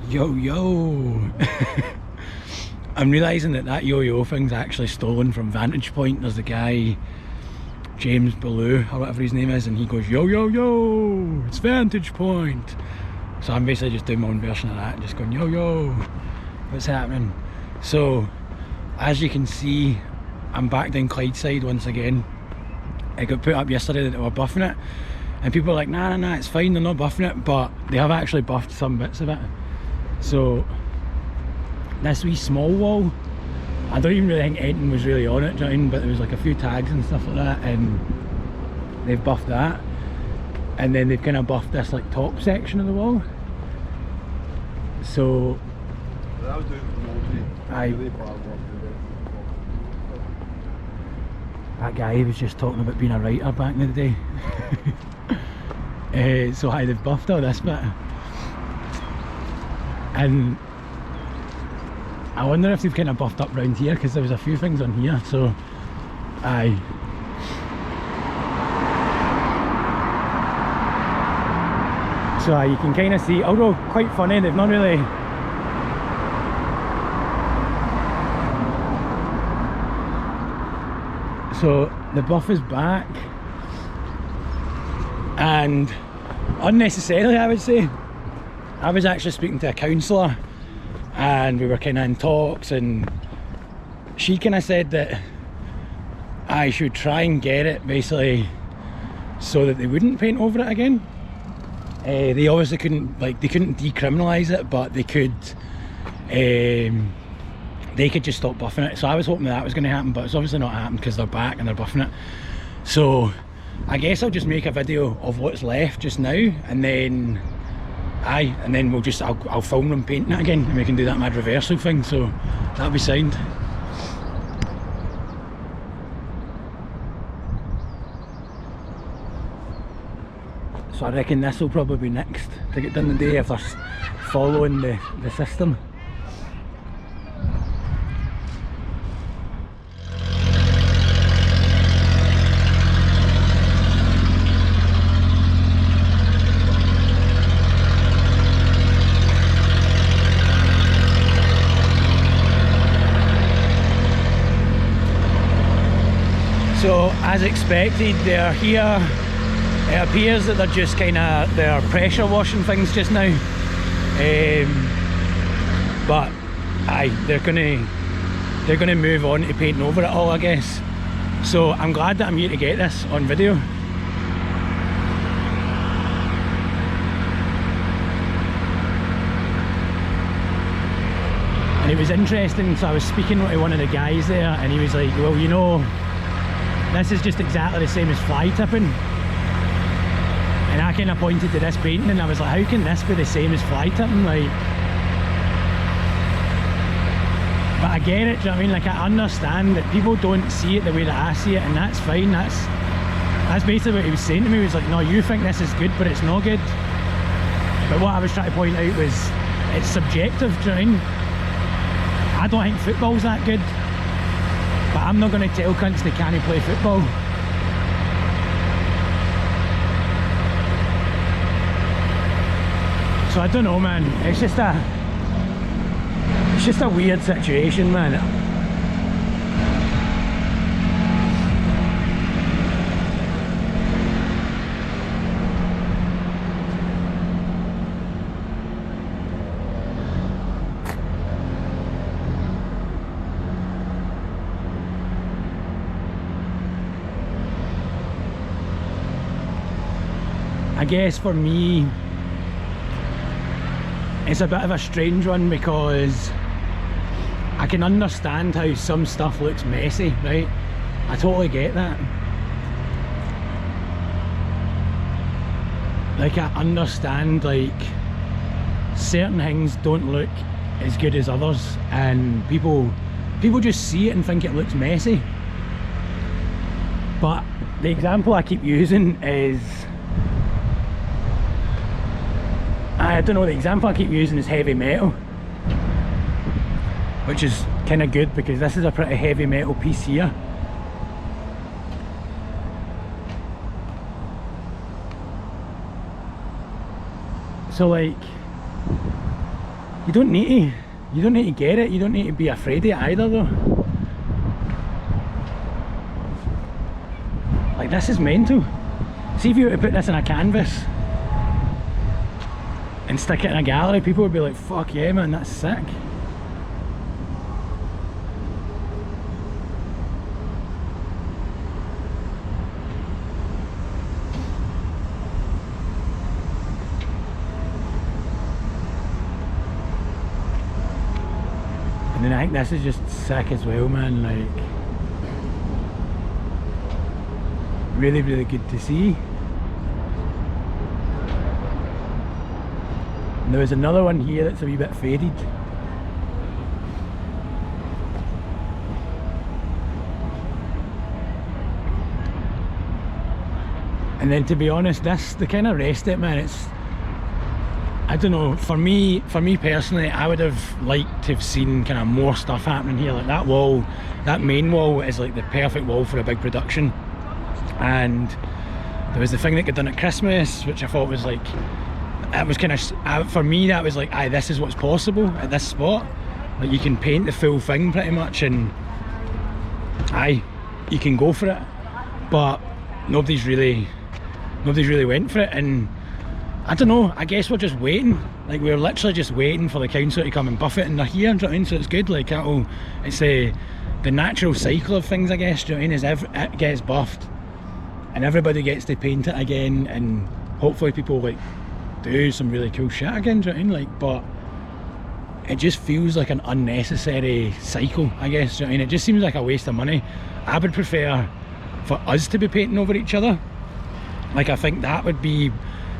Yo yo! I'm realising that yo-yo thing's actually stolen from Vantage Point. There's the guy, James Ballou, or whatever his name is, and he goes yo yo yo, it's Vantage Point. So I'm basically just doing my own version of that, just going yo yo, what's happening? So as you can see, I'm back down Clydeside once again. It got put up yesterday that they were buffing it, and people are like, nah, it's fine, they're not buffing it, but they have actually buffed some bits of it. So this wee small wall, I don't even really think anything was really on it, do you know what I mean? But there was like a few tags and stuff like that, and they've buffed that, and then they've kind of buffed this like top section of the wall. So that guy was just talking about being a writer back in the day. So they've buffed all this bit, and I wonder if they've kind of buffed up round here, because there was a few things on here. So you can kind of see, although quite funny, they've not really so the buff is back, and unnecessarily I would say. I was actually speaking to a councillor, and we were kind of in talks, and she kind of said that I should try and get it basically so that they wouldn't paint over it again. They obviously couldn't, like, they couldn't decriminalise it, but they could just stop buffing it. So I was hoping that was going to happen, but it's obviously not happened because they're back and they're buffing it. So I guess I'll just make a video of what's left just now, and then we'll just, I'll film them painting it again, and we can do that mad reversal thing, so that'll be sound. So I reckon this will probably be next to get done today if they're following the system. So as expected, they're here. It appears that they're just they're pressure washing things just now, but they're gonna move on to painting over it all, I guess. So I'm glad that I'm here to get this on video. And it was interesting, so I was speaking to one of the guys there, and he was like, well, you know, this is just exactly the same as fly tipping. And I kind of pointed to this painting, and I was like, how can this be the same as fly tipping? Like, but I get it, do you know what I mean? Like, I understand that people don't see it the way that I see it, and that's fine. That's basically what he was saying to me. He was like, no, you think this is good, but it's not good. But what I was trying to point out was, it's subjective, do you know what I mean? I don't think football's that good, but I'm not going to tell cunts they can't play football. So I don't know, man, it's just a weird situation, man. I guess for me, it's a bit of a strange one, because I can understand how some stuff looks messy, right? I totally get that. Like, I understand, like, certain things don't look as good as others, and people just see it and think it looks messy. But the example I keep using is, I don't know, the example I keep using is heavy metal, which is kind of good because this is a pretty heavy metal piece here. So like, You don't need to get it, you don't need to be afraid of it either though. Like, this is mental. See if you were to put this in a canvas and stick it in a gallery, people would be like, fuck yeah man, that's sick. And then I think this is just sick as well, man, like really, really good to see. And there was another one here that's a wee bit faded. And then to be honest, this, the kind of rest of it, man, it's, I don't know, for me personally, I would have liked to have seen kind of more stuff happening here. Like that wall, that main wall is like the perfect wall for a big production. And there was the thing that got done at Christmas, which I thought was like, it was kind of, for me that was like, aye, this is what's possible at this spot. Like you can paint the full thing pretty much, and aye, you can go for it. But nobody's really went for it, and I don't know, I guess we're just waiting. Like we're literally just waiting for the council to come and buff it, and they're here, do you know what I mean? So it's good, like it's the natural cycle of things, I guess, do you know what I mean? Is it gets buffed and everybody gets to paint it again, and hopefully people like do some really cool shit again, do you know what I mean? Like, but it just feels like an unnecessary cycle, I guess, do you know what I mean? It just seems like a waste of money. I would prefer for us to be painting over each other. Like I think that would be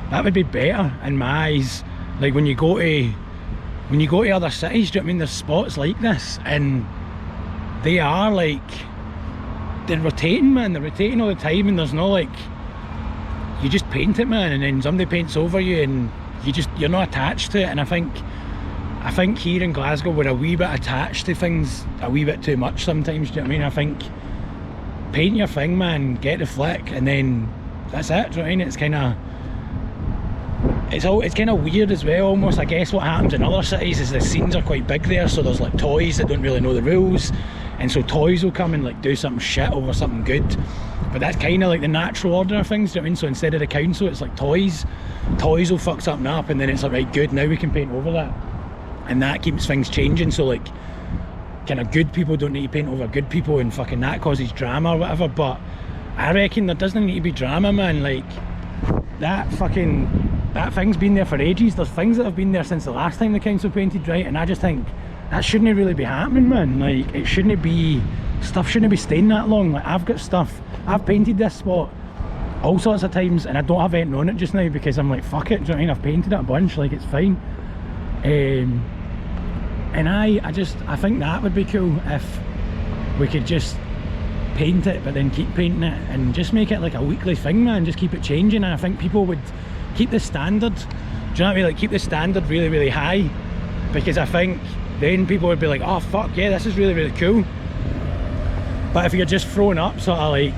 better in my eyes. Like when you go to other cities, do you know what I mean, there's spots like this and they are like, they're rotating, man, they're rotating all the time, and there's no like, you just paint it, man, and then somebody paints over you and you're not attached to it. And I think here in Glasgow we're a wee bit attached to things a wee bit too much sometimes, do you know what I mean? I think paint your thing, man, get the flick, and then that's it, do you know what I mean? It's kind of weird as well, almost. I guess what happens in other cities is the scenes are quite big there, so there's like toys that don't really know the rules, and so toys will come and like do something shit over something good. But that's kind of like the natural order of things, do you know what I mean? So instead of the council, it's like toys will fuck something up, and then it's like, right, good, now we can paint over that, and that keeps things changing. So like kind of good people don't need to paint over good people, and fucking that causes drama or whatever. But I reckon there doesn't need to be drama, man. Like that thing's been there for ages. There's things that have been there since the last time the council painted, right? And I just think that shouldn't really be happening, man. Like it shouldn't be, stuff shouldn't be staying that long. Like I've got stuff, I've painted this spot all sorts of times and I don't have anything on it just now because I'm like, fuck it, do you know what I mean? I've painted it a bunch, like it's fine. And I think that would be cool if we could just paint it but then keep painting it and just make it like a weekly thing, man. Just keep it changing, and I think people would keep the standard, do you know what I mean? Like keep the standard really, really high, because I think then people would be like, oh fuck yeah, this is really, really cool. But if you're just throwing up sort of like,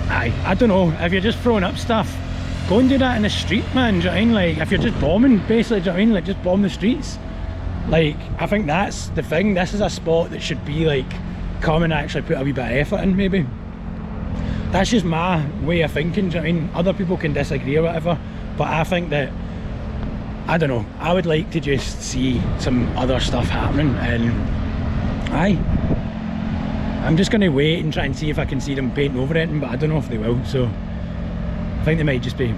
I don't know, if you're just throwing up stuff, go and do that in the street, man, do you know what I mean? Like if you're just bombing, basically, do you know what I mean? Like just bomb the streets. Like I think that's the thing. This is a spot that should be like, come and actually put a wee bit of effort in, maybe. That's just my way of thinking, do you know what I mean? Other people can disagree or whatever, but I think that, I don't know, I would like to just see some other stuff happening. And I'm just going to wait and try and see if I can see them painting over it, but I don't know if they will. So I think they might just be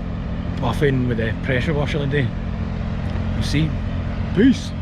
buffing with the pressure washer today. We'll see. Peace.